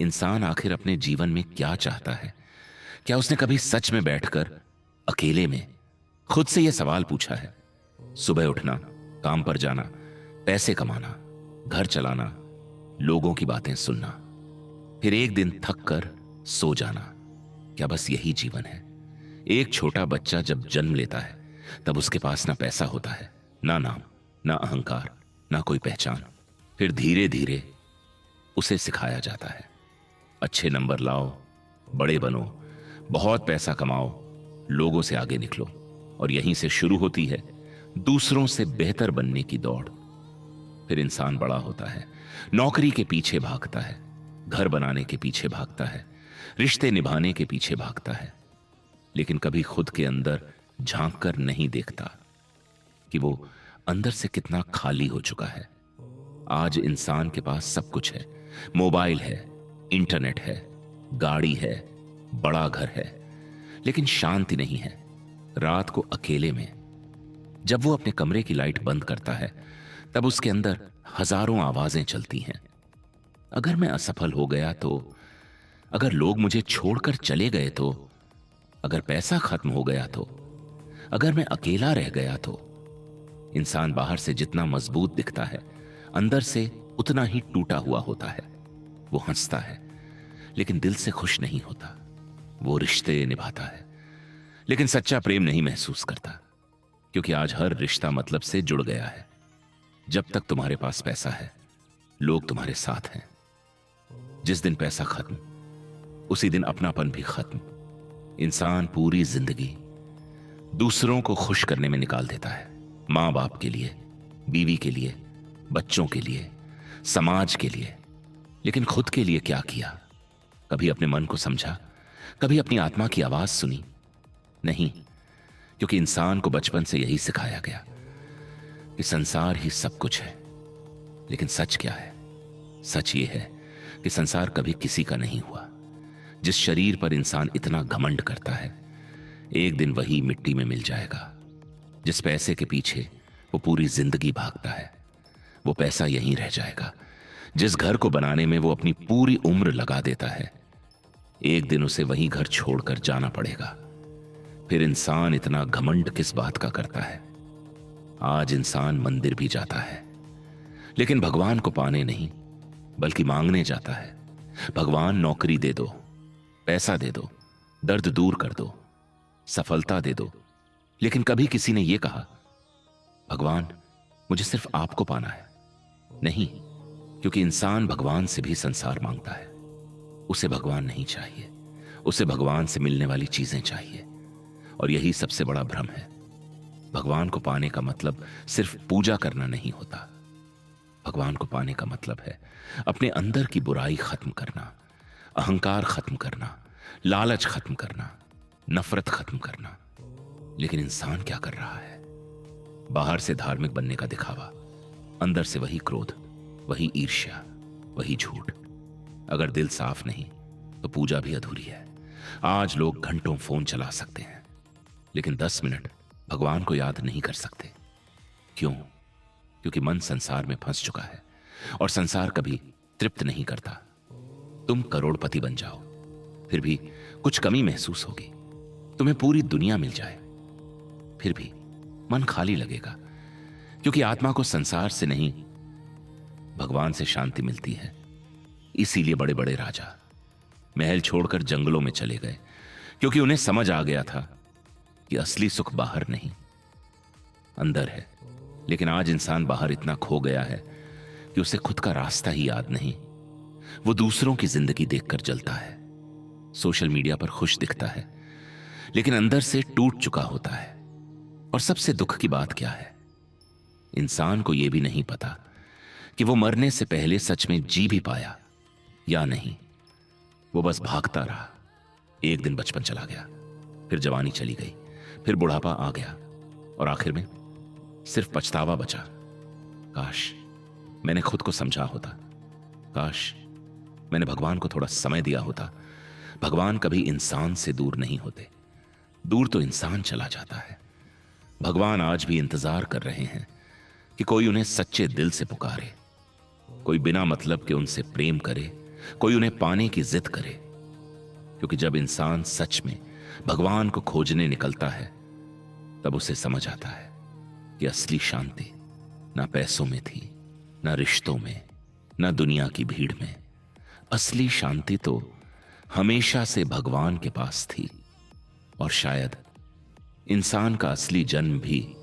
इंसान आखिर अपने जीवन में क्या चाहता है? क्या उसने कभी सच में बैठकर अकेले में खुद से यह सवाल पूछा है? सुबह उठना, काम पर जाना, पैसे कमाना, घर चलाना, लोगों की बातें सुनना, फिर एक दिन थक कर सो जाना, क्या बस यही जीवन है? एक छोटा बच्चा जब जन्म लेता है तब उसके पास ना पैसा होता है, ना नाम, ना अहंकार, ना कोई पहचान। फिर धीरे धीरे उसे सिखाया जाता है, अच्छे नंबर लाओ, बड़े बनो, बहुत पैसा कमाओ, लोगों से आगे निकलो। और यहीं से शुरू होती है दूसरों से बेहतर बनने की दौड़। फिर इंसान बड़ा होता है, नौकरी के पीछे भागता है, घर बनाने के पीछे भागता है, रिश्ते निभाने के पीछे भागता है, लेकिन कभी खुद के अंदर झांक कर नहीं देखता कि वो अंदर से कितना खाली हो चुका है। आज इंसान के पास सब कुछ है, मोबाइल है, इंटरनेट है, गाड़ी है, बड़ा घर है, लेकिन शांति नहीं है। रात को अकेले में जब वो अपने कमरे की लाइट बंद करता है तब उसके अंदर हजारों आवाजें चलती हैं। अगर मैं असफल हो गया तो, अगर लोग मुझे छोड़कर चले गए तो, अगर पैसा खत्म हो गया तो, अगर मैं अकेला रह गया तो। इंसान बाहर से जितना मजबूत दिखता है, अंदर से उतना ही टूटा हुआ होता है। वो हंसता है लेकिन दिल से खुश नहीं होता। वो रिश्ते निभाता है लेकिन सच्चा प्रेम नहीं महसूस करता, क्योंकि आज हर रिश्ता मतलब से जुड़ गया है। जब तक तुम्हारे पास पैसा है, लोग तुम्हारे साथ हैं। जिस दिन पैसा खत्म, उसी दिन अपनापन भी खत्म। इंसान पूरी जिंदगी दूसरों को खुश करने में निकाल देता है, मां बाप के लिए, बीवी के लिए, बच्चों के लिए, समाज के लिए, लेकिन खुद के लिए क्या किया? कभी अपने मन को समझा? कभी अपनी आत्मा की आवाज सुनी? नहीं, क्योंकि इंसान को बचपन से यही सिखाया गया कि संसार ही सब कुछ है। लेकिन सच क्या है? सच ये है कि संसार कभी किसी का नहीं हुआ। जिस शरीर पर इंसान इतना घमंड करता है, एक दिन वही मिट्टी में मिल जाएगा। जिस पैसे के पीछे वो पूरी जिंदगी भागता है, वो पैसा यहीं रह जाएगा। जिस घर को बनाने में वो अपनी पूरी उम्र लगा देता है, एक दिन उसे वही घर छोड़कर जाना पड़ेगा। फिर इंसान इतना घमंड किस बात का करता है? आज इंसान मंदिर भी जाता है, लेकिन भगवान को पाने नहीं, बल्कि मांगने जाता है। भगवान नौकरी दे दो, पैसा दे दो, दर्द दूर कर दो, सफलता दे दो। लेकिन कभी किसी ने यह कहा, भगवान मुझे सिर्फ आपको पाना है? नहीं, क्योंकि इंसान भगवान से भी संसार मांगता है। उसे भगवान नहीं चाहिए, उसे भगवान से मिलने वाली चीजें चाहिए। और यही सबसे बड़ा भ्रम है। भगवान को पाने का मतलब सिर्फ पूजा करना नहीं होता। भगवान को पाने का मतलब है अपने अंदर की बुराई खत्म करना, अहंकार खत्म करना, लालच खत्म करना, नफरत खत्म करना। लेकिन इंसान क्या कर रहा है? बाहर से धार्मिक बनने का दिखावा, अंदर से वही क्रोध, वही ईर्ष्या, वही झूठ। अगर दिल साफ नहीं तो पूजा भी अधूरी है। आज लोग घंटों फोन चला सकते हैं, लेकिन 10 मिनट भगवान को याद नहीं कर सकते। क्यों? क्योंकि मन संसार में फंस चुका है और संसार कभी तृप्त नहीं करता। तुम करोड़पति बन जाओ, फिर भी कुछ कमी महसूस होगी। तुम्हें पूरी दुनिया मिल जाए, फिर भी मन खाली लगेगा, क्योंकि आत्मा को संसार से नहीं, भगवान से शांति मिलती है। इसीलिए बड़े बड़े राजा महल छोड़कर जंगलों में चले गए, क्योंकि उन्हें समझ आ गया था कि असली सुख बाहर नहीं, अंदर है। लेकिन आज इंसान बाहर इतना खो गया है कि उसे खुद का रास्ता ही याद नहीं। वो दूसरों की जिंदगी देखकर जलता है, सोशल मीडिया पर खुश दिखता है, लेकिन अंदर से टूट चुका होता है। और सबसे दुख की बात क्या है? इंसान को यह भी नहीं पता कि वो मरने से पहले सच में जी भी पाया या नहीं। वो बस भागता रहा। एक दिन बचपन चला गया, फिर जवानी चली गई, फिर बुढ़ापा आ गया, और आखिर में सिर्फ पछतावा बचा। काश मैंने खुद को समझा होता, काश मैंने भगवान को थोड़ा समय दिया होता। भगवान कभी इंसान से दूर नहीं होते, दूर तो इंसान चला जाता है। भगवान आज भी इंतजार कर रहे हैं कि कोई उन्हें सच्चे दिल से पुकारे, कोई बिना मतलब के उनसे प्रेम करे, कोई उन्हें पाने की जिद करे। क्योंकि जब इंसान सच में भगवान को खोजने निकलता है, तब उसे समझ आता है कि असली शांति ना पैसों में थी, ना रिश्तों में, ना दुनिया की भीड़ में। असली शांति तो हमेशा से भगवान के पास थी। और शायद इंसान का असली जन्म भी